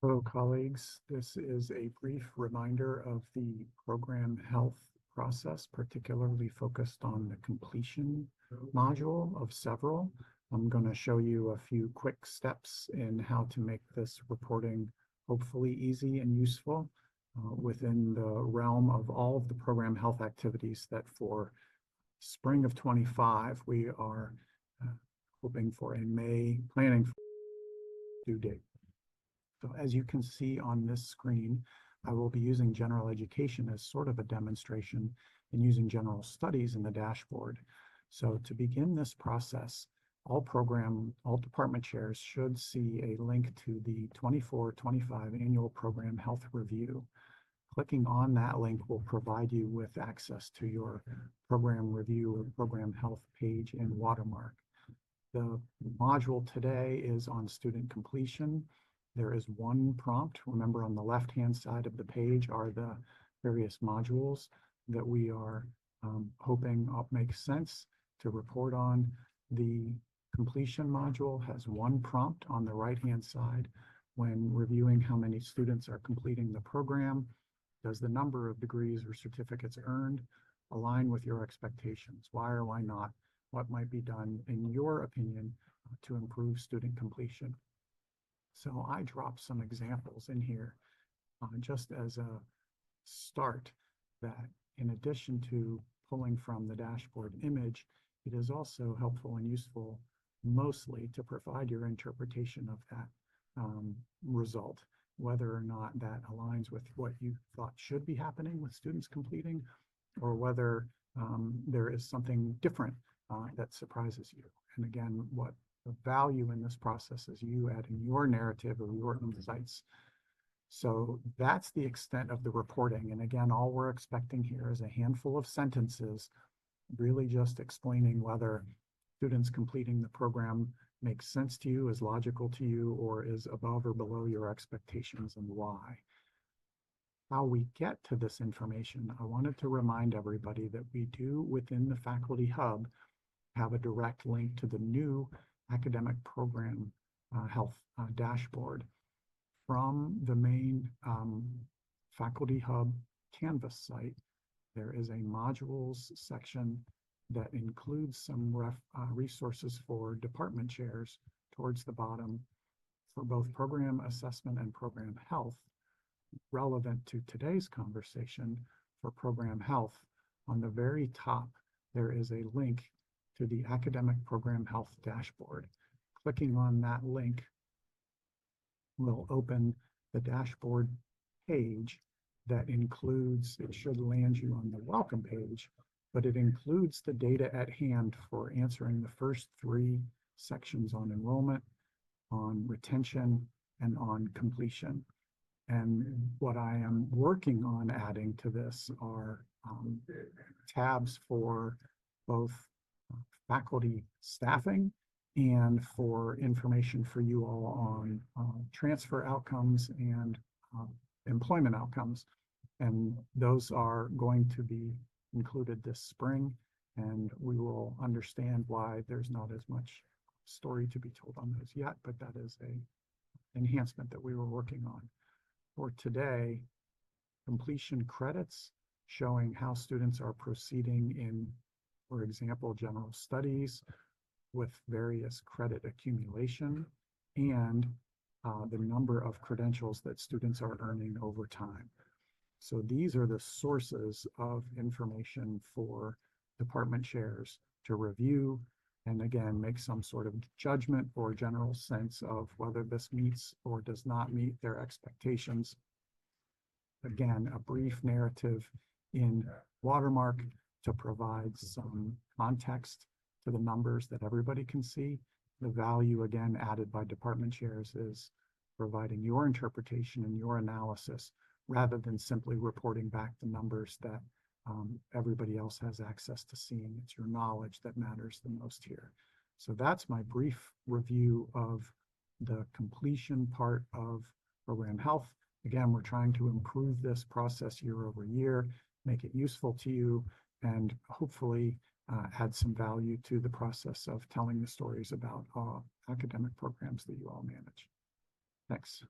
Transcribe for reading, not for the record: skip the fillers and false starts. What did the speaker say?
Hello, colleagues. This is a brief reminder of the program health process, particularly focused on the completion module of several. I'm going to show you a few quick steps in how to make this reporting hopefully easy and useful within the realm of all of the program health activities that for spring of 25, we are hoping for a May planning due date. So as you can see on this screen, I will be using general education as sort of a demonstration and using general studies in the dashboard. So to begin this process, all department chairs should see a link to the 24-25 annual program health review. Clicking on that link will provide you with access to your program review or program health page in Watermark. The module today is on student completion. There is one prompt. Remember, on the left-hand side of the page are the various modules that we are hoping makes sense to report on. The completion module has one prompt on the right-hand side. When reviewing how many students are completing the program, does the number of degrees or certificates earned align with your expectations? Why or why not? What might be done, in your opinion, to improve student completion? So I dropped some examples in here just as a start, that in addition to pulling from the dashboard image, it is also helpful and useful mostly to provide your interpretation of that result, whether or not that aligns with what you thought should be happening with students completing, or whether there is something different that surprises you. And again, what the value in this process is you adding your narrative or your insights. So that's the extent of the reporting. And again, all we're expecting here is a handful of sentences, really just explaining whether students completing the program makes sense to you, is logical to you, or is above or below your expectations, and why. How we get to this information, I wanted to remind everybody that we do, within the Faculty Hub, have a direct link to the new academic program health dashboard. From the main Faculty Hub Canvas site, there is a modules section that includes some resources for department chairs towards the bottom for both program assessment and program health. Relevant to today's conversation, for program health, on the very top, there is a link to the academic program health dashboard. Clicking on that link will open the dashboard page that includes, it should land you on the welcome page, but it includes the data at hand for answering the first three sections on enrollment, on retention, and on completion. And what I am working on adding to this are tabs for both faculty staffing and for information for you all on transfer outcomes and employment outcomes. And those are going to be included this spring, and we will understand why there's not as much story to be told on those yet, but that is a enhancement that we were working on. For today, completion credits showing how students are proceeding in, for example, general studies with various credit accumulation, and the number of credentials that students are earning over time. So these are the sources of information for department chairs to review and, again, make some sort of judgment or general sense of whether this meets or does not meet their expectations. Again, a brief narrative in Watermark to provide some context to the numbers that everybody can see. The value, again, added by department chairs is providing your interpretation and your analysis, rather than simply reporting back the numbers that everybody else has access to seeing. It's your knowledge that matters the most here. So that's my brief review of the completion part of program health. Again, we're trying to improve this process year over year, make it useful to you, and hopefully add some value to the process of telling the stories about academic programs that you all manage. Thanks.